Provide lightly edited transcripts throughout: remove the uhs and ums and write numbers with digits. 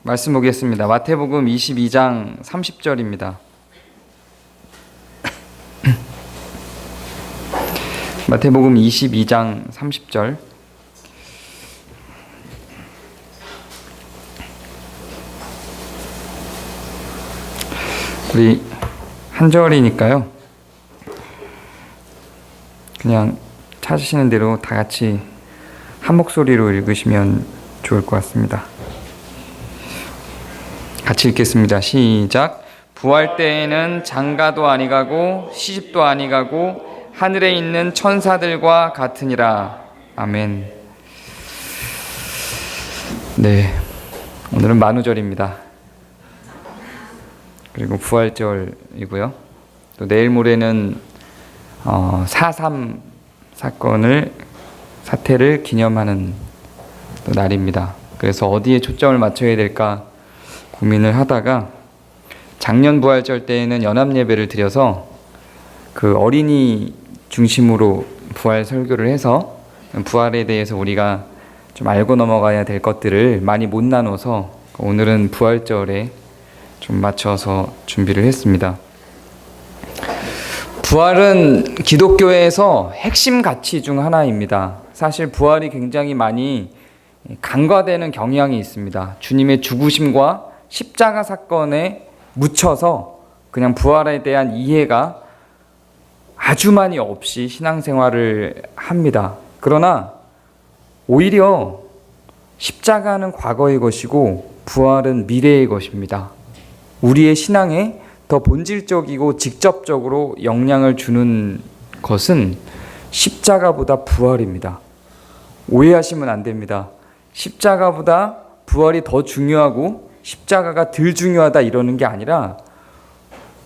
말씀 보겠습니다. 마태복음 22장 30절입니다. 마태복음 22장 30절. 우리 한 절이니까요. 그냥 찾으시는 대로 다 같이 한 목소리로 읽으시면 좋을 것 같습니다. 같이 읽겠습니다. 시작. 부활 때에는 장가도 아니가고 시집도 아니가고 하늘에 있는 천사들과 같으니라. 아멘. 네, 오늘은 만우절입니다. 그리고 부활절이고요. 또 내일 모레는 4.3 사태를 기념하는 또 날입니다. 그래서 어디에 초점을 맞춰야 될까 고민을 하다가 작년 부활절 때에는 연합 예배를 드려서 그 어린이 중심으로 부활 설교를 해서 부활에 대해서 우리가 좀 알고 넘어가야 될 것들을 많이 못 나눠서 오늘은 부활절에 좀 맞춰서 준비를 했습니다. 부활은 기독교에서 핵심 가치 중 하나입니다. 사실 부활이 굉장히 많이 간과되는 경향이 있습니다. 주님의 죽으심과 십자가 사건에 묻혀서 그냥 부활에 대한 이해가 아주 많이 없이 신앙생활을 합니다. 그러나 오히려 십자가는 과거의 것이고 부활은 미래의 것입니다. 우리의 신앙에 더 본질적이고 직접적으로 영향을 주는 것은 십자가보다 부활입니다. 오해하시면 안 됩니다. 십자가보다 부활이 더 중요하고 십자가가 덜 중요하다 이러는 게 아니라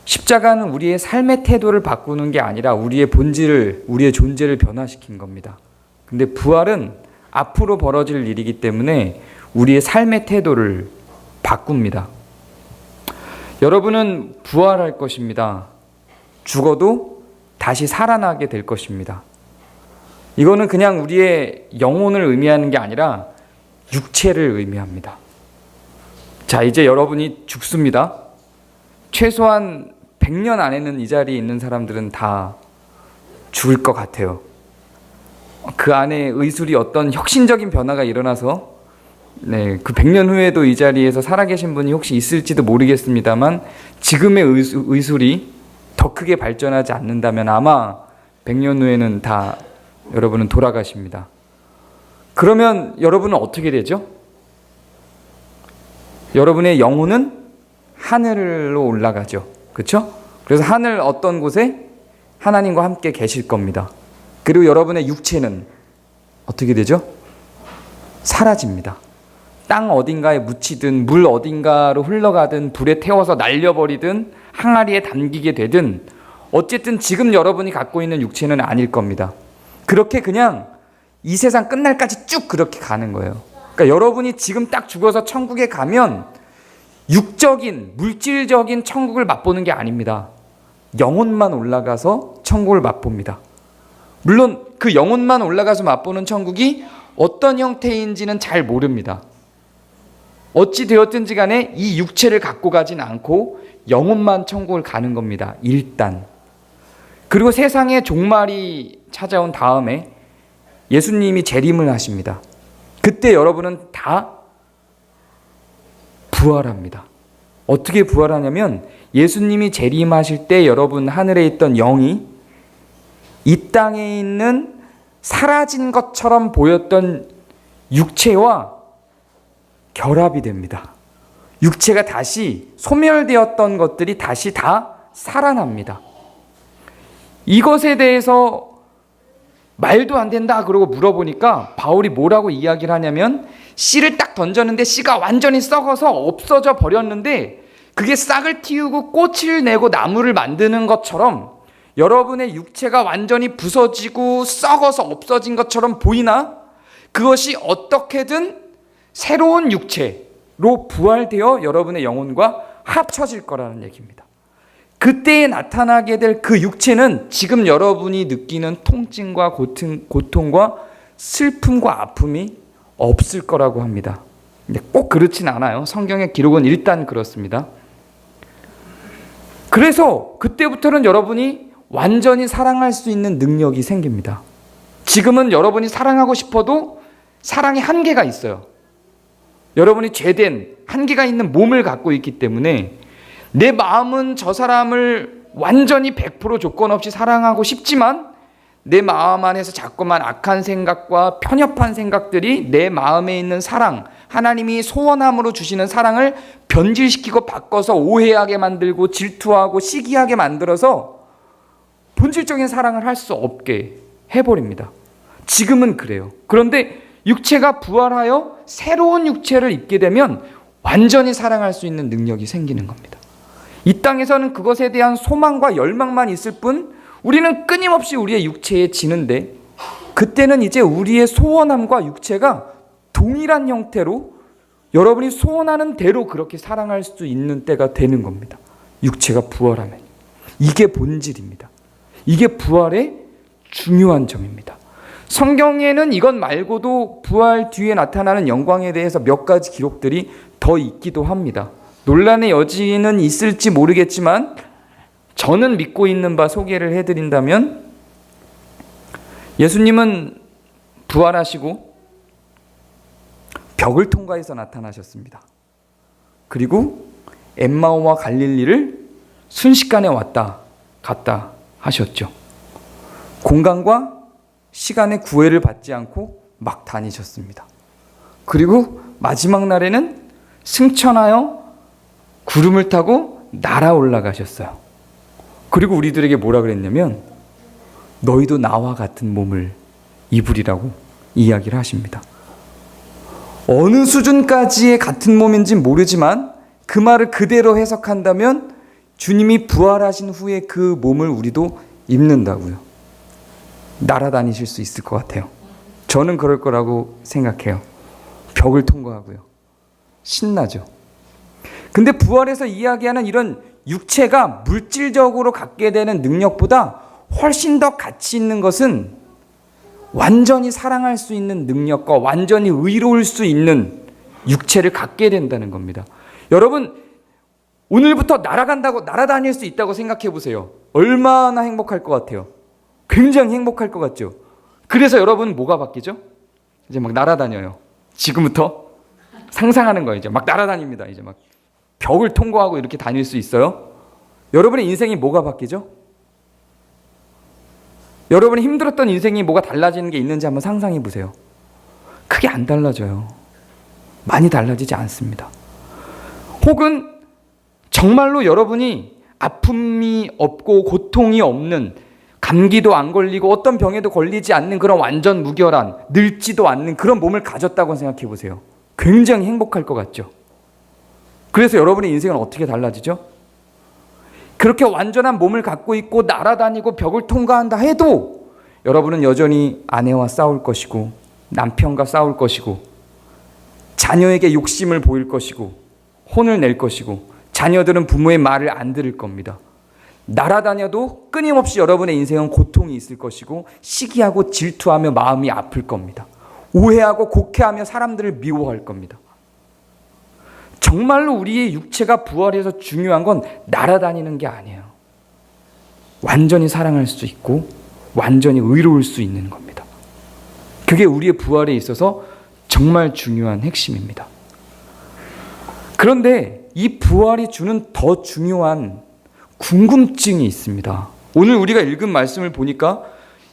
십자가는 우리의 삶의 태도를 바꾸는 게 아니라 우리의 본질을, 우리의 존재를 변화시킨 겁니다. 근데 부활은 앞으로 벌어질 일이기 때문에 우리의 삶의 태도를 바꿉니다. 여러분은 부활할 것입니다. 죽어도 다시 살아나게 될 것입니다. 이거는 그냥 우리의 영혼을 의미하는 게 아니라 육체를 의미합니다. 자, 이제 여러분이 죽습니다. 최소한 100년 안에는 이 자리에 있는 사람들은 다 죽을 것 같아요. 그 안에 의술이 어떤 혁신적인 변화가 일어나서 그 100년 후에도 이 자리에서 살아계신 분이 혹시 있을지도 모르겠습니다만 지금의 의술이 더 크게 발전하지 않는다면 아마 100년 후에는 다 여러분은 돌아가십니다. 그러면 여러분은 어떻게 되죠? 여러분의 영혼은 하늘로 올라가죠. 그렇죠? 그래서 하늘 어떤 곳에 하나님과 함께 계실 겁니다. 그리고 여러분의 육체는 어떻게 되죠? 사라집니다. 땅 어딘가에 묻히든 물 어딘가로 흘러가든 불에 태워서 날려버리든 항아리에 담기게 되든 어쨌든 지금 여러분이 갖고 있는 육체는 아닐 겁니다. 그렇게 그냥 이 세상 끝날까지 쭉 그렇게 가는 거예요. 그러니까 여러분이 지금 딱 죽어서 천국에 가면 육적인, 물질적인 천국을 맛보는 게 아닙니다. 영혼만 올라가서 천국을 맛봅니다. 물론 그 영혼만 올라가서 맛보는 천국이 어떤 형태인지는 잘 모릅니다. 어찌 되었든지 간에 이 육체를 갖고 가진 않고 영혼만 천국을 가는 겁니다. 일단. 그리고 세상의 종말이 찾아온 다음에 예수님이 재림을 하십니다. 그때 여러분은 다 부활합니다. 어떻게 부활하냐면 예수님이 재림하실 때 여러분 하늘에 있던 영이 이 땅에 있는 사라진 것처럼 보였던 육체와 결합이 됩니다. 육체가 다시 소멸되었던 것들이 다시 다 살아납니다. 이것에 대해서 말도 안 된다 그러고 물어보니까 바울이 뭐라고 이야기를 하냐면 씨를 딱 던졌는데 씨가 완전히 썩어서 없어져 버렸는데 그게 싹을 틔우고 꽃을 내고 나무를 만드는 것처럼 여러분의 육체가 완전히 부서지고 썩어서 없어진 것처럼 보이나 그것이 어떻게든 새로운 육체로 부활되어 여러분의 영혼과 합쳐질 거라는 얘기입니다. 그때에 나타나게 될 그 육체는 지금 여러분이 느끼는 통증과 고통과 슬픔과 아픔이 없을 거라고 합니다. 근데 꼭 그렇진 않아요. 성경의 기록은 일단 그렇습니다. 그래서 그때부터는 여러분이 완전히 사랑할 수 있는 능력이 생깁니다. 지금은 여러분이 사랑하고 싶어도 사랑의 한계가 있어요. 여러분이 죄된 한계가 있는 몸을 갖고 있기 때문에 내 마음은 저 사람을 완전히 100% 조건 없이 사랑하고 싶지만 내 마음 안에서 자꾸만 악한 생각과 편협한 생각들이 내 마음에 있는 사랑, 하나님이 소원함으로 주시는 사랑을 변질시키고 바꿔서 오해하게 만들고 질투하고 시기하게 만들어서 본질적인 사랑을 할 수 없게 해버립니다. 지금은 그래요. 그런데 육체가 부활하여 새로운 육체를 입게 되면 완전히 사랑할 수 있는 능력이 생기는 겁니다. 이 땅에서는 그것에 대한 소망과 열망만 있을 뿐 우리는 끊임없이 우리의 육체에 지는데 그때는 이제 우리의 소원함과 육체가 동일한 형태로 여러분이 소원하는 대로 그렇게 사랑할 수 있는 때가 되는 겁니다. 육체가 부활하면. 이게 본질입니다. 이게 부활의 중요한 점입니다. 성경에는 이것 말고도 부활 뒤에 나타나는 영광에 대해서 몇 가지 기록들이 더 있기도 합니다. 논란의 여지는 있을지 모르겠지만 저는 믿고 있는 바 소개를 해드린다면 예수님은 부활하시고 벽을 통과해서 나타나셨습니다. 그리고 엠마오와 갈릴리를 순식간에 왔다 갔다 하셨죠. 공간과 시간의 구애를 받지 않고 막 다니셨습니다. 그리고 마지막 날에는 승천하여 구름을 타고 날아 올라가셨어요. 그리고 우리들에게 뭐라 그랬냐면 너희도 나와 같은 몸을 입으리라고 이야기를 하십니다. 어느 수준까지의 같은 몸인지 모르지만 그 말을 그대로 해석한다면 주님이 부활하신 후에 그 몸을 우리도 입는다고요. 날아다니실 수 있을 것 같아요. 저는 그럴 거라고 생각해요. 벽을 통과하고요. 신나죠. 근데 부활에서 이야기하는 이런 육체가 물질적으로 갖게 되는 능력보다 훨씬 더 가치 있는 것은 완전히 사랑할 수 있는 능력과 완전히 의로울 수 있는 육체를 갖게 된다는 겁니다. 여러분, 오늘부터 날아간다고 날아다닐 수 있다고 생각해 보세요. 얼마나 행복할 것 같아요. 굉장히 행복할 것 같죠. 그래서 여러분 뭐가 바뀌죠? 이제 막 날아다녀요. 지금부터 상상하는 거예요. 이제 막 날아다닙니다. 이제 막 벽을 통과하고 이렇게 다닐 수 있어요. 여러분의 인생이 뭐가 바뀌죠? 여러분이 힘들었던 인생이 뭐가 달라지는 게 있는지 한번 상상해 보세요. 크게 안 달라져요. 많이 달라지지 않습니다. 혹은 정말로 여러분이 아픔이 없고 고통이 없는, 감기도 안 걸리고 어떤 병에도 걸리지 않는 그런 완전 무결한, 늙지도 않는 그런 몸을 가졌다고 생각해 보세요. 굉장히 행복할 것 같죠. 그래서 여러분의 인생은 어떻게 달라지죠? 그렇게 완전한 몸을 갖고 있고 날아다니고 벽을 통과한다 해도 여러분은 여전히 아내와 싸울 것이고 남편과 싸울 것이고 자녀에게 욕심을 보일 것이고 혼을 낼 것이고 자녀들은 부모의 말을 안 들을 겁니다. 날아다녀도 끊임없이 여러분의 인생은 고통이 있을 것이고 시기하고 질투하며 마음이 아플 겁니다. 오해하고 곡해하며 사람들을 미워할 겁니다. 정말로 우리의 육체가 부활해서 중요한 건 날아다니는 게 아니에요. 완전히 사랑할 수 있고 완전히 의로울 수 있는 겁니다. 그게 우리의 부활에 있어서 정말 중요한 핵심입니다. 그런데 이 부활이 주는 더 중요한 궁금증이 있습니다. 오늘 우리가 읽은 말씀을 보니까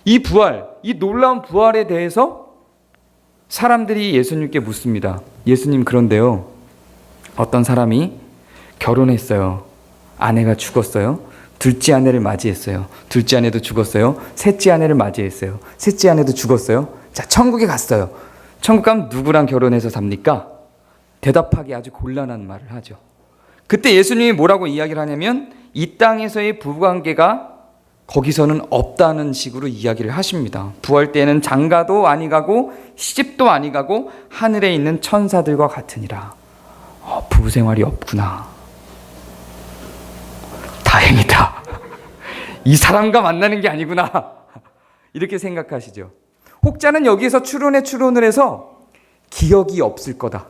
이 부활, 이 놀라운 부활에 대해서 사람들이 예수님께 묻습니다. 예수님, 그런데요, 어떤 사람이 결혼했어요. 아내가 죽었어요. 둘째 아내를 맞이했어요. 둘째 아내도 죽었어요. 셋째 아내를 맞이했어요. 셋째 아내도 죽었어요. 자, 천국에 갔어요. 천국 가면 누구랑 결혼해서 삽니까? 대답하기 아주 곤란한 말을 하죠. 그때 예수님이 뭐라고 이야기를 하냐면 이 땅에서의 부부관계가 거기서는 없다는 식으로 이야기를 하십니다. 부활 때는 장가도 아니 가고 시집도 아니 가고 하늘에 있는 천사들과 같으니라. 부부 생활이 없구나. 다행이다. 이 사람과 만나는 게 아니구나. 이렇게 생각하시죠. 혹자는 여기에서 추론을 해서 기억이 없을 거다.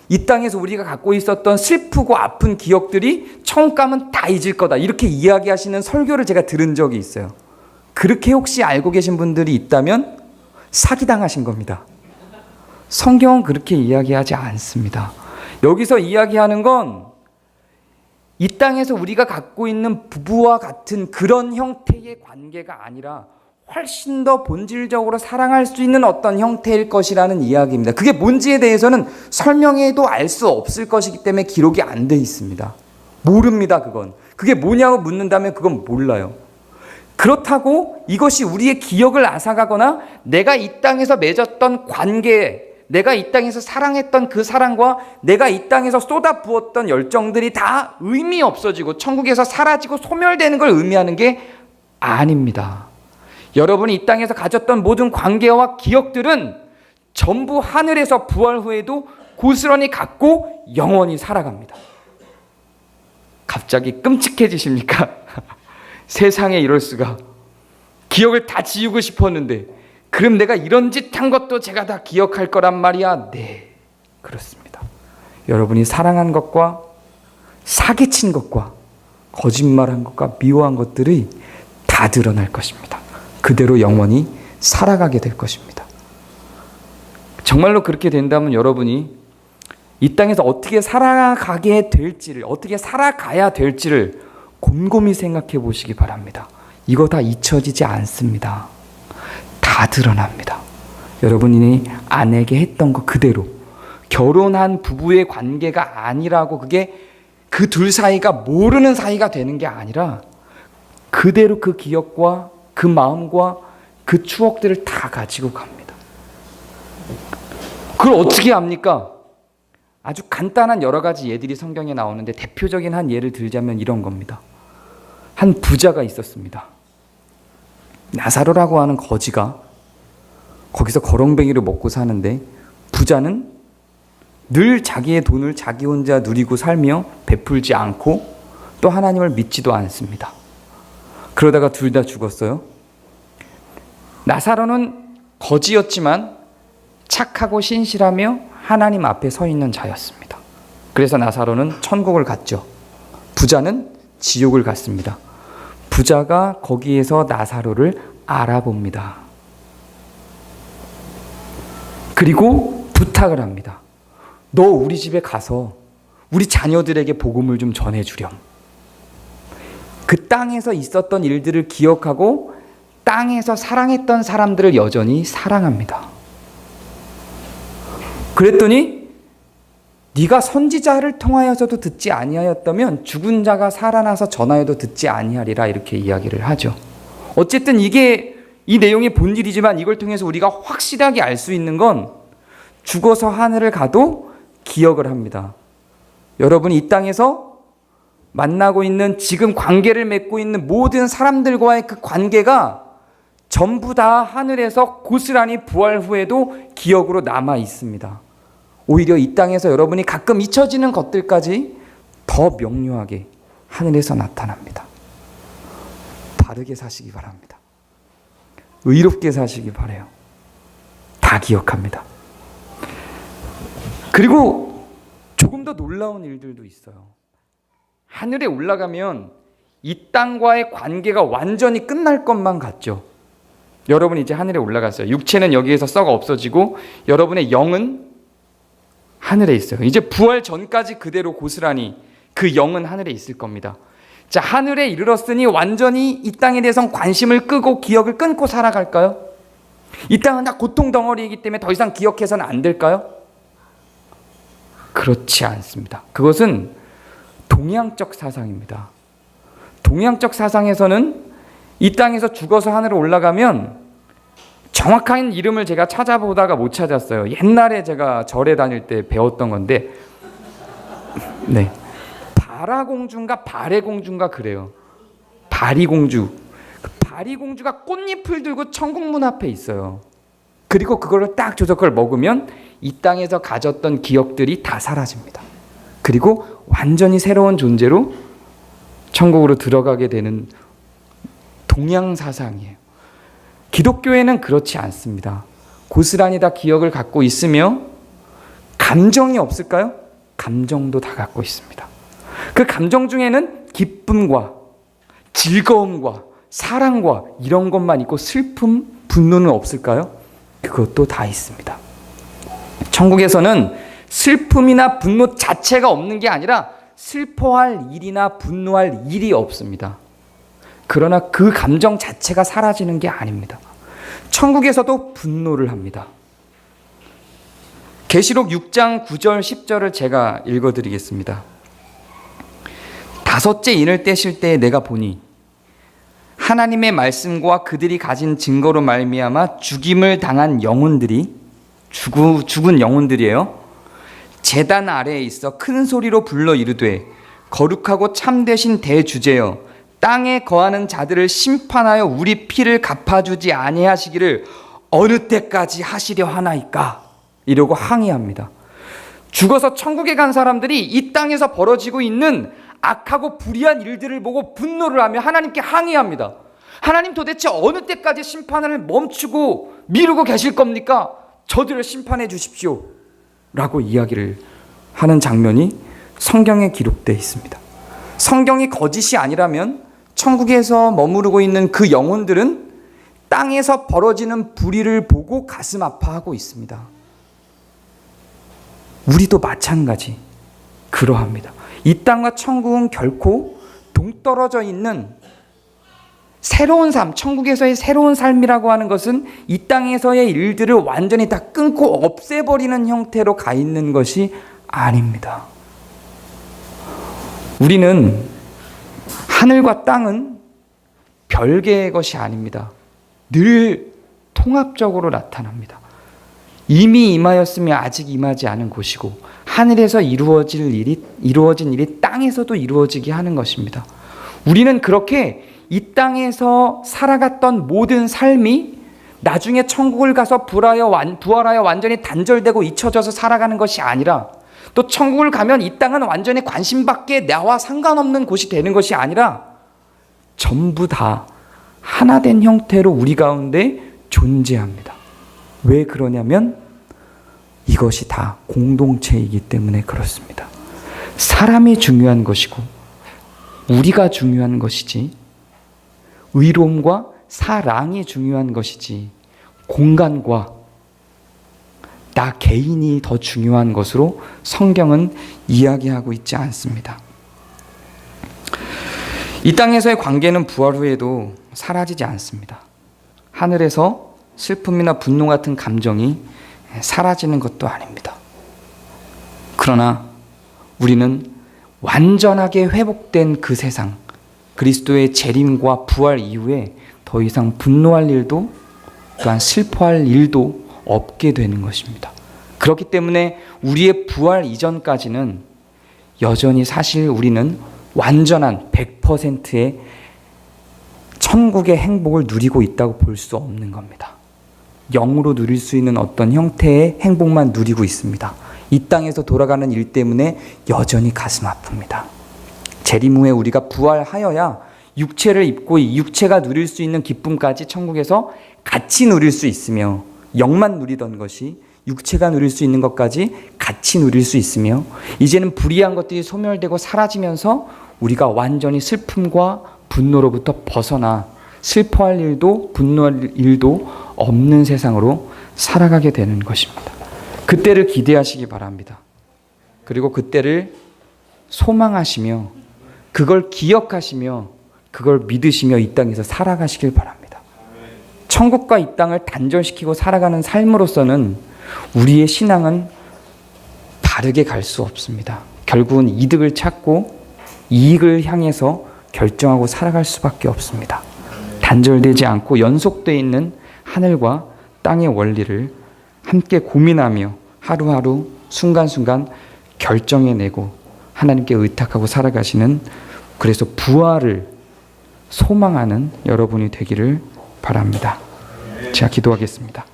이 땅에서 우리가 갖고 있었던 슬프고 아픈 기억들이 천국 가면 다 잊을 거다, 이렇게 이야기하시는 설교를 제가 들은 적이 있어요. 그렇게 혹시 알고 계신 분들이 있다면 사기당하신 겁니다. 성경은 그렇게 이야기하지 않습니다. 여기서 이야기하는 건 이 땅에서 우리가 갖고 있는 부부와 같은 그런 형태의 관계가 아니라 훨씬 더 본질적으로 사랑할 수 있는 어떤 형태일 것이라는 이야기입니다. 그게 뭔지에 대해서는 설명해도 알 수 없을 것이기 때문에 기록이 안 돼 있습니다. 모릅니다, 그건. 그게 뭐냐고 묻는다면 그건 몰라요. 그렇다고 이것이 우리의 기억을 앗아가거나 내가 이 땅에서 맺었던 관계, 내가 이 땅에서 사랑했던 그 사랑과 내가 이 땅에서 쏟아부었던 열정들이 다 의미 없어지고 천국에서 사라지고 소멸되는 걸 의미하는 게 아닙니다. 여러분이 이 땅에서 가졌던 모든 관계와 기억들은 전부 하늘에서 부활 후에도 고스란히 갖고 영원히 살아갑니다. 갑자기 끔찍해지십니까? 세상에 이럴 수가. 기억을 다 지우고 싶었는데 그럼 내가 이런 짓 한 것도 제가 다 기억할 거란 말이야? 네, 그렇습니다. 여러분이 사랑한 것과 사기친 것과 거짓말한 것과 미워한 것들이 다 드러날 것입니다. 그대로 영원히 살아가게 될 것입니다. 정말로 그렇게 된다면 여러분이 이 땅에서 어떻게 살아가게 될지를, 어떻게 살아가야 될지를 곰곰이 생각해 보시기 바랍니다. 이거 다 잊혀지지 않습니다. 다 드러납니다. 여러분이 아내에게 했던 거 그대로, 결혼한 부부의 관계가 아니라고, 그게 그 둘 사이가 모르는 사이가 되는 게 아니라 그대로 그 기억과 그 마음과 그 추억들을 다 가지고 갑니다. 그걸 어떻게 합니까? 아주 간단한 여러 가지 예들이 성경에 나오는데 대표적인 한 예를 들자면 이런 겁니다. 한 부자가 있었습니다. 나사로라고 하는 거지가 거기서 거렁뱅이를 먹고 사는데, 부자는 늘 자기의 돈을 자기 혼자 누리고 살며 베풀지 않고 또 하나님을 믿지도 않습니다. 그러다가 둘 다 죽었어요. 나사로는 거지였지만 착하고 신실하며 하나님 앞에 서 있는 자였습니다. 그래서 나사로는 천국을 갔죠. 부자는 지옥을 갔습니다. 부자가 거기에서 나사로를 알아봅니다. 그리고 부탁을 합니다. 너 우리 집에 가서 우리 자녀들에게 복음을 좀 전해주렴. 그 땅에서 있었던 일들을 기억하고 땅에서 사랑했던 사람들을 여전히 사랑합니다. 그랬더니 네가 선지자를 통하여서도 듣지 아니하였다면 죽은 자가 살아나서 전하여도 듣지 아니하리라, 이렇게 이야기를 하죠. 어쨌든 이게 이 내용의 본질이지만 이걸 통해서 우리가 확실하게 알 수 있는 건 죽어서 하늘을 가도 기억을 합니다. 여러분이 이 땅에서 만나고 있는, 지금 관계를 맺고 있는 모든 사람들과의 그 관계가 전부 다 하늘에서 고스란히 부활 후에도 기억으로 남아 있습니다. 오히려 이 땅에서 여러분이 가끔 잊혀지는 것들까지 더 명료하게 하늘에서 나타납니다. 바르게 사시기 바랍니다. 의롭게 사시기 바라요. 다 기억합니다. 그리고 조금 더 놀라운 일들도 있어요. 하늘에 올라가면 이 땅과의 관계가 완전히 끝날 것만 같죠. 여러분 이제 하늘에 올라갔어요. 육체는 여기에서 썩어 없어지고 여러분의 영은 하늘에 있어요. 이제 부활 전까지 그대로 고스란히 그 영은 하늘에 있을 겁니다. 자, 하늘에 이르렀으니 완전히 이 땅에 대해서 관심을 끄고 기억을 끊고 살아갈까요? 이 땅은 다 고통 덩어리이기 때문에 더 이상 기억해서는 안 될까요? 그렇지 않습니다. 그것은 동양적 사상입니다. 동양적 사상에서는 이 땅에서 죽어서 하늘에 올라가면, 정확한 이름을 제가 찾아보다가 못 찾았어요. 옛날에 제가 절에 다닐 때 배웠던 건데, 네, 바라공주인가 바래공주인가 그래요. 바리공주. 바리공주가 꽃잎을 들고 천국 문 앞에 있어요. 그리고 그거를 딱 줘서 그걸 먹으면 이 땅에서 가졌던 기억들이 다 사라집니다. 그리고 완전히 새로운 존재로 천국으로 들어가게 되는 동양 사상이에요. 기독교에는 그렇지 않습니다. 고스란히 다 기억을 갖고 있으며 감정이 없을까요? 감정도 다 갖고 있습니다. 그 감정 중에는 기쁨과 즐거움과 사랑과 이런 것만 있고 슬픔, 분노는 없을까요? 그것도 다 있습니다. 천국에서는 슬픔이나 분노 자체가 없는 게 아니라 슬퍼할 일이나 분노할 일이 없습니다. 그러나 그 감정 자체가 사라지는 게 아닙니다. 천국에서도 분노를 합니다. 계시록 6장 9절 10절을 제가 읽어드리겠습니다. 다섯째 인을 떼실 때에 내가 보니 하나님의 말씀과 그들이 가진 증거로 말미암아 죽임을 당한 영혼들이 죽은 영혼들이에요. 제단 아래에 있어 큰 소리로 불러 이르되 거룩하고 참되신 대주제여 땅에 거하는 자들을 심판하여 우리 피를 갚아주지 아니하시기를 어느 때까지 하시려 하나이까? 이러고 항의합니다. 죽어서 천국에 간 사람들이 이 땅에서 벌어지고 있는 악하고 불의한 일들을 보고 분노를 하며 하나님께 항의합니다. 하나님 도대체 어느 때까지 심판을 멈추고 미루고 계실 겁니까? 저들을 심판해 주십시오 라고 이야기를 하는 장면이 성경에 기록되어 있습니다. 성경이 거짓이 아니라면 천국에서 머무르고 있는 그 영혼들은 땅에서 벌어지는 불의를 보고 가슴 아파하고 있습니다. 우리도 마찬가지 그러합니다. 이 땅과 천국은 결코 동떨어져 있는 새로운 삶, 천국에서의 새로운 삶이라고 하는 것은 이 땅에서의 일들을 완전히 다 끊고 없애버리는 형태로 가 있는 것이 아닙니다. 우리는 하늘과 땅은 별개의 것이 아닙니다. 늘 통합적으로 나타납니다. 이미 임하였으며 아직 임하지 않은 곳이고 하늘에서 이루어진 일이 땅에서도 이루어지게 하는 것입니다. 우리는 그렇게 이 땅에서 살아갔던 모든 삶이 나중에 천국을 가서 부활하여 완전히 단절되고 잊혀져서 살아가는 것이 아니라 또 천국을 가면 이 땅은 완전히 관심 밖에 나와 상관없는 곳이 되는 것이 아니라 전부 다 하나 된 형태로 우리 가운데 존재합니다. 왜 그러냐면 이것이 다 공동체이기 때문에 그렇습니다. 사람이 중요한 것이고 우리가 중요한 것이지 의로움과 사랑이 중요한 것이지 공간과 나 개인이 더 중요한 것으로 성경은 이야기하고 있지 않습니다. 이 땅에서의 관계는 부활 후에도 사라지지 않습니다. 하늘에서 슬픔이나 분노 같은 감정이 사라지는 것도 아닙니다. 그러나 우리는 완전하게 회복된 그 세상, 그리스도의 재림과 부활 이후에 더 이상 분노할 일도 또한 슬퍼할 일도 없게 되는 것입니다. 그렇기 때문에 우리의 부활 이전까지는 여전히 사실 우리는 완전한 100%의 천국의 행복을 누리고 있다고 볼 수 없는 겁니다. 영으로 누릴 수 있는 어떤 형태의 행복만 누리고 있습니다. 이 땅에서 돌아가는 일 때문에 여전히 가슴 아픕니다. 재림 후에 우리가 부활하여야 육체를 입고 이 육체가 누릴 수 있는 기쁨까지 천국에서 같이 누릴 수 있으며 영만 누리던 것이 육체가 누릴 수 있는 것까지 같이 누릴 수 있으며 이제는 불의한 것들이 소멸되고 사라지면서 우리가 완전히 슬픔과 분노로부터 벗어나 슬퍼할 일도 분노할 일도 없는 세상으로 살아가게 되는 것입니다. 그때를 기대하시기 바랍니다. 그리고 그때를 소망하시며 그걸 기억하시며 그걸 믿으시며 이 땅에서 살아가시길 바랍니다. 천국과 이 땅을 단절시키고 살아가는 삶으로서는 우리의 신앙은 다르게 갈 수 없습니다. 결국은 이득을 찾고 이익을 향해서 결정하고 살아갈 수밖에 없습니다. 단절되지 않고 연속되어 있는 하늘과 땅의 원리를 함께 고민하며 하루하루 순간순간 결정해내고 하나님께 의탁하고 살아가시는, 그래서 부활을 소망하는 여러분이 되기를 바랍니다. 제가 기도하겠습니다.